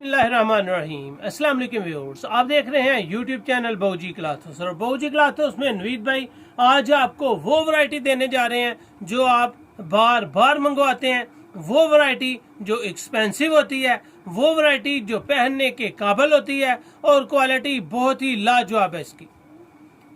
बिस्मिल्लाहिर्रहमानिर्रहीम। अस्सलाम वालेकुम व्यूअर्स, आप देख रहे हैं यूट्यूब चैनल बाऊजी क्लॉथ्स और बाऊजी क्लॉथ्स में नवीद भाई आज आपको वो वैरायटी देने जा रहे हैं जो आप बार बार मंगवाते हैं। वो वैरायटी जो एक्सपेंसिव होती है, वो वैरायटी जो पहनने के काबिल होती है और क्वालिटी बहुत ही लाजवाब है इसकी।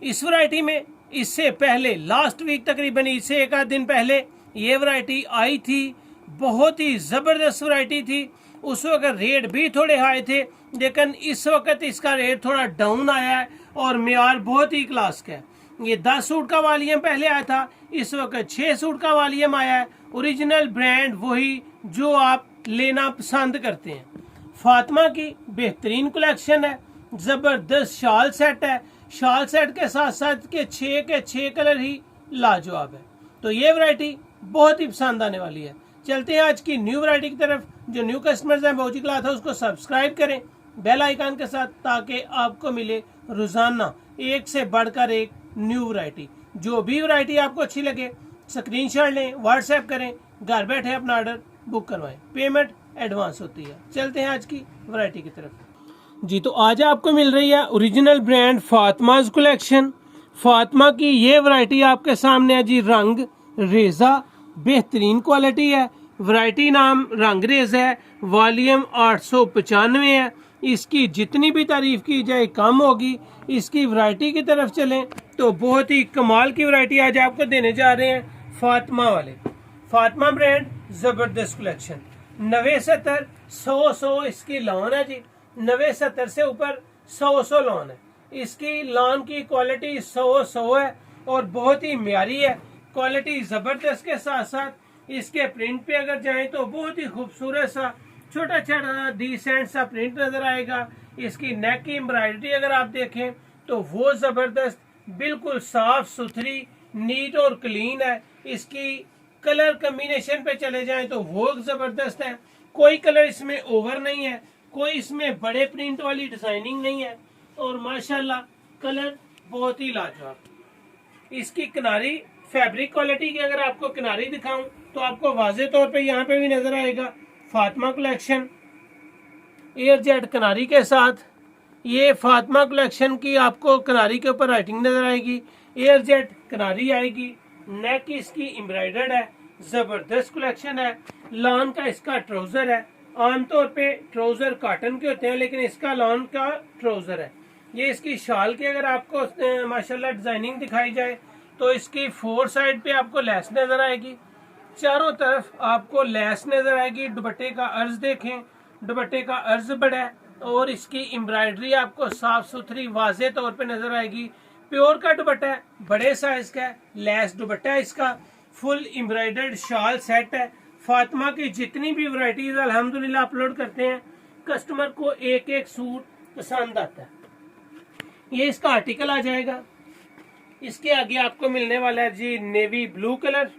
इस वैरायटी में इससे पहले लास्ट वीक तकरीबन इससे एक आध दिन पहले ये वैरायटी आई थी। बहुत ही ज़बरदस्त वैरायटी थी। उस वक्त रेट भी थोड़े हाई थे, लेकिन इस वक्त इसका रेट थोड़ा डाउन आया है और मेयार बहुत ही क्लास का है। ये 10 सूट का वॉल्यूम पहले आया था, इस वक्त 6 सूट का वॉल्यूम आया है। ओरिजिनल ब्रांड वही जो आप लेना पसंद करते हैं। फातिमा की बेहतरीन कलेक्शन है, ज़बरदस्त शाल सेट है। शाल सेट के साथ साथ के 6 कलर ही लाजवाब है। तो ये वैरायटी बहुत ही पसंद आने वाली है। चलते हैं आज की न्यू वैरायटी की तरफ। जो न्यू कस्टमर्स हैं बाऊजी क्लॉथ है उसको सब्सक्राइब करें बेल आइकन के साथ, ताकि आपको मिले रोजाना एक से बढ़कर एक न्यू वैरायटी। जो भी वैरायटी आपको अच्छी लगे स्क्रीनशॉट लें, व्हाट्सएप करें, घर बैठे अपना ऑर्डर बुक करवाएं। पेमेंट एडवांस होती है। चलते हैं आज की वैरायटी की तरफ जी। तो आज आपको मिल रही है ओरिजिनल ब्रांड फातिमाज कलेक्शन। फातिमा की ये वैरायटी आपके सामने है जी। रंग रेजा बेहतरीन क्वालिटी है। वैरायटी नाम रंग रेज है। वॉल्यूम 895 है। इसकी जितनी भी तारीफ की जाए कम होगी। इसकी वैरायटी की तरफ चलें तो बहुत ही कमाल की वैरायटी आज आपको देने जा रहे हैं फातिमा वाले। फातिमा ब्रांड जबरदस्त कलेक्शन। 90-70 100 इसकी लॉन है जी। 90-70 से ऊपर 100 लॉन है। इसकी लॉन की क्वालिटी 100 है और बहुत ही म्यारी है। क्वालिटी जबरदस्त के साथ साथ इसके प्रिंट पे अगर जाएं तो बहुत ही खूबसूरत सा छोटा छोटा डिसेंट सा प्रिंट नजर आएगा। इसकी नेक की एम्ब्रॉयडरी अगर आप देखें तो वो जबरदस्त, बिल्कुल साफ सुथरी, नीट और क्लीन है। इसकी कलर कॉम्बिनेशन पे चले जाएं तो वो जबरदस्त है। कोई कलर इसमें ओवर नहीं है, कोई इसमें बड़े प्रिंट वाली डिजाइनिंग नहीं है और माशाल्लाह कलर बहुत ही लाजवाब। इसकी किनारी फैब्रिक क्वालिटी की अगर आपको किनारी दिखाऊं तो आपको वाजे तौर पे यहाँ पे भी नजर आएगा फातिमा कलेक्शन एयर जेट किनारी के साथ। ये फातिमा कलेक्शन की आपको किनारी के ऊपर राइटिंग नजर आएगी, एयर जेट किनारी आएगी। नेक इसकी एम्ब्रॉयडर्ड है, जबरदस्त कलेक्शन है। लॉन का इसका ट्राउजर है। आमतौर पे ट्राउजर कॉटन के होते हैं, लेकिन इसका लॉन का ट्राउजर है। ये इसकी शाल की अगर आपको माशाल्लाह डिजाइनिंग दिखाई जाए तो इसकी 4 साइड पे आपको लेस नजर आएगी, चारों तरफ आपको लेस नजर आएगी। दुपट्टे का अर्ज देखें, दुपट्टे का अर्ज बड़ा है और इसकी एम्ब्रॉयडरी आपको साफ सुथरी वाजे तौर पे नजर आएगी। प्योर का दुपट्टा है, बड़े साइज का है, लेस दुपट्टा है इसका। फुल एम्ब्रॉयडर्ड शाल सेट है। फातिमा की जितनी भी वैरायटीज अल्हम्दुलिल्लाह अपलोड करते हैं, कस्टमर को एक एक सूट पसंद आता है। ये इसका आर्टिकल आ जाएगा। इसके आगे आपको मिलने वाला है जी navy blue colour.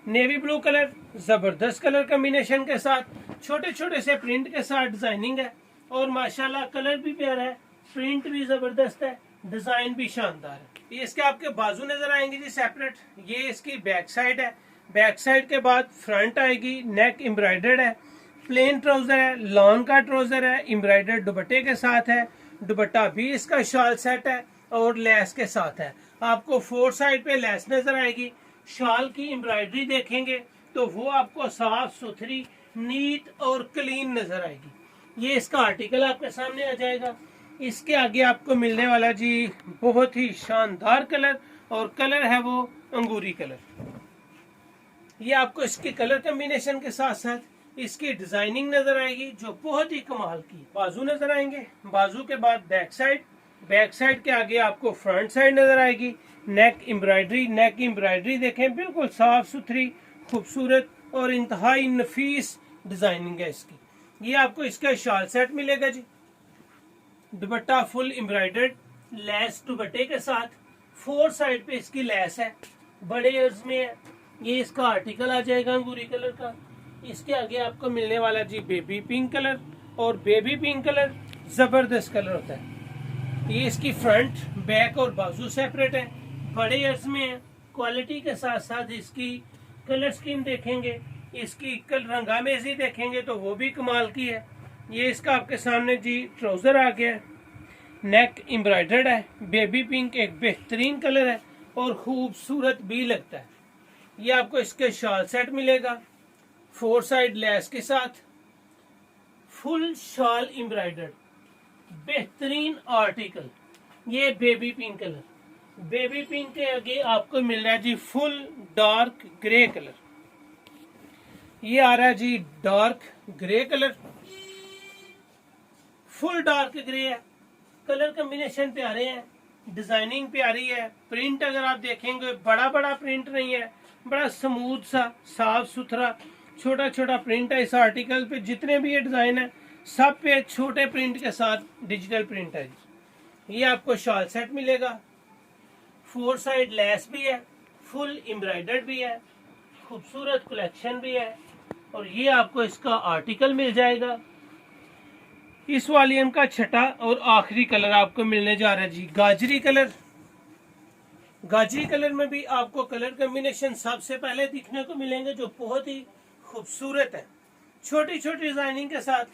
Navy blue colour जबरदस्त कलर कॉम्बिनेशन के साथ, छोटे छोटे से प्रिंट के साथ डिजाइनिंग है और माशाल्लाह कलर भी प्यारा है, प्रिंट भी जबरदस्त है, डिजाइन भी शानदार है। ये इसके आपके बाजू नजर आएंगे जी सेपरेट। ये इसकी बैक साइड है। बैक साइड के बाद फ्रंट आएगी। नेक एम्ब्रॉयडर्ड है, प्लेन ट्राउजर है, लॉन का ट्राउजर है, एम्ब्रॉयडर्ड दुपट्टे के साथ है। दुपट्टा भी इसका शाल सेट है और लेस के साथ है। आपको 4 साइड पे लेस नजर आएगी। शाल की एम्ब्रॉयडरी देखेंगे तो वो आपको साफ सुथरी, नीट और क्लीन नजर आएगी। ये इसका आर्टिकल आपके सामने आ जाएगा। इसके आगे आपको मिलने वाला जी बहुत ही शानदार कलर, और कलर है वो अंगूरी कलर। ये आपको इसके कलर कॉम्बिनेशन के साथ साथ इसकी डिजाइनिंग नजर आएगी जो बहुत ही कमाल की। बाजू नजर आएंगे, बाजू के बाद बैक साइड, बैक साइड के आगे आपको फ्रंट साइड नजर आएगी। नेक एम्ब्रॉयडरी, नेक की एम्ब्रॉयडरी देखें, बिल्कुल साफ सुथरी, खूबसूरत और इंतहाई नफीस डिजाइनिंग है इसकी। ये आपको इसका शाल सेट मिलेगा जी। दुपट्टा फुल एम्ब्रॉयडर्ड, लेस दुपट्टे के साथ, 4 साइड पे इसकी लेस है, बड़े अर्ज में है। ये इसका आर्टिकल आ जाएगा अंगूरी कलर का। इसके आगे आपको मिलने वाला जी बेबी पिंक कलर, और बेबी पिंक कलर जबरदस्त कलर होता है। ये इसकी फ्रंट, बैक और बाजू सेपरेट है, बड़े अर्ज में है। क्वालिटी के साथ साथ इसकी कलर स्कीम देखेंगे, इसकी कल रंगामेजी देखेंगे तो वो भी कमाल की है। ये इसका आपके सामने जी ट्राउजर आ गया है, नेक एम्ब्रॉयडर्ड है, बेबी पिंक एक बेहतरीन कलर है और खूबसूरत भी लगता है। ये आपको इसके शॉल सेट मिलेगा 4 साइड लेस के साथ, फुल शॉल एम्ब्रॉयडर्ड बेहतरीन आर्टिकल। ये baby pink colour, baby pink के आगे आपको मिल रहा है जी फुल डार्क ग्रे कलर। ये आ रहा है जी dark grey colour, full dark grey है, कलर कॉम्बिनेशन प्यारे हैं, डिजाइनिंग प्यारी है। प्रिंट अगर आप देखेंगे बड़ा बड़ा प्रिंट नहीं है, बड़ा स्मूथ सा साफ सुथरा छोटा छोटा प्रिंट है। इस आर्टिकल पे जितने भी ये डिजाइन है सब पे छोटे प्रिंट के साथ डिजिटल प्रिंट है। ये आपको शॉल सेट मिलेगा, 4 साइड लेस भी है, फुल एम्ब्रॉयडर्ड भी है, खूबसूरत कलेक्शन भी है। और ये आपको इसका आर्टिकल मिल जाएगा। इस वॉल्यूम का छठा और आखिरी कलर आपको मिलने जा रहा है जी गाजरी कलर। गाजरी कलर में भी आपको कलर कॉम्बिनेशन सबसे पहले दिखने को मिलेंगे जो बहुत ही खूबसूरत है, छोटी छोटी डिजाइनिंग के साथ।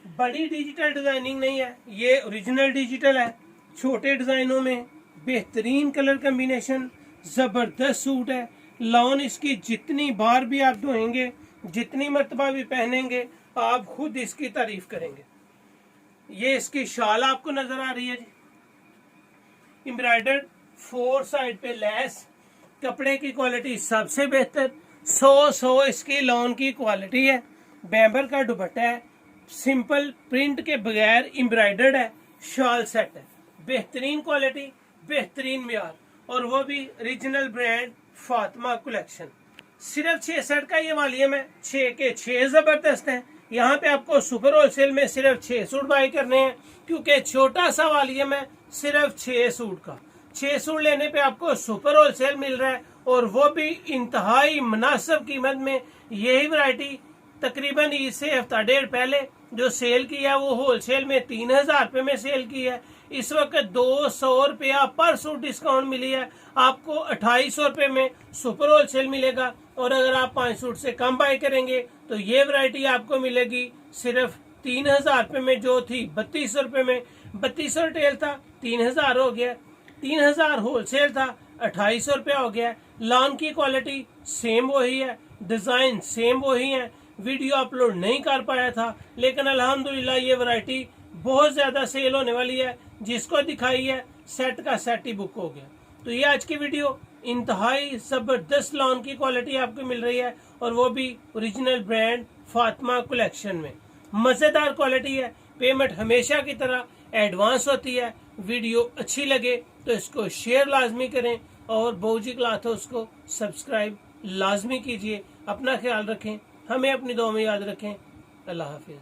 बड़ी डिजिटल डिजाइनिंग नहीं है, ये ओरिजिनल डिजिटल है। छोटे डिजाइनों में बेहतरीन कलर कॉम्बिनेशन, जबरदस्त सूट है। लॉन इसकी जितनी बार भी आप धोएंगे, जितनी मर्तबा भी पहनेंगे, आप खुद इसकी तारीफ करेंगे। ये इसकी शाल आपको नजर आ रही है जी, एम्ब्रॉयडर्ड 4 साइड पे लेस, कपड़े की क्वालिटी सबसे बेहतर, 100 इसकी लॉन की क्वालिटी है। बैम्बर का दुपट्टा है, सिंपल प्रिंट के बगैर एम्ब्रॉयडर्ड है, शॉल सेट है, बेहतरीन क्वालिटी, बेहतरीन म्यार, और वो भी रीजनल ब्रांड फातिमा कलेक्शन। सिर्फ 6 सेट का ये वॉल्यूम है, 6 के 6 जबरदस्त हैं। यहाँ पे आपको सुपर होलसेल में सिर्फ 6 सूट बाई करने हैं, क्योंकि छोटा सा वॉल्यूम है सिर्फ 6 सूट का। 6 सूट लेने पे आपको सुपर होलसेल मिल रहा है, और वो भी इंतहाई मुनासिब कीमत में। यही वैरायटी तकरीबन ईद से हफ्ता डेढ़ पहले जो सेल किया है वो होलसेल में 3000 रुपये में सेल की है। इस वक्त 200 रुपया पर सूट डिस्काउंट मिली है, आपको 2800 रुपये में सुपर होलसेल मिलेगा। और अगर आप 5 सूट से कम बाय करेंगे तो ये वैरायटी आपको मिलेगी सिर्फ 3000 रुपये में, जो थी 3200 रुपये में। 3200 रिटेल था, 3000 हो गया, 3000 होलसेल था, 2800 रुपया हो गया। लॉन की क्वालिटी सेम वही है, डिजाइन सेम वही है। वीडियो अपलोड नहीं कर पाया था, लेकिन अल्हम्दुलिल्लाह ये वैरायटी बहुत ज्यादा सेल होने वाली है। जिसको दिखाई है सेट का सेट ही बुक हो गया। तो ये आज की वीडियो, इंतहाई जबरदस्त लॉन की क्वालिटी आपको मिल रही है, और वो भी ओरिजिनल ब्रांड फातिमा कलेक्शन में। मजेदार क्वालिटी है, पेमेंट हमेशा की तरह एडवांस होती है। वीडियो अच्छी लगे तो इसको शेयर लाजमी करें, और बहूजी क्लॉथ हाउस को सब्सक्राइब लाजमी कीजिए। अपना ख्याल रखें, हमें अपनी दुआ में याद रखें। अल्लाह हाफिज।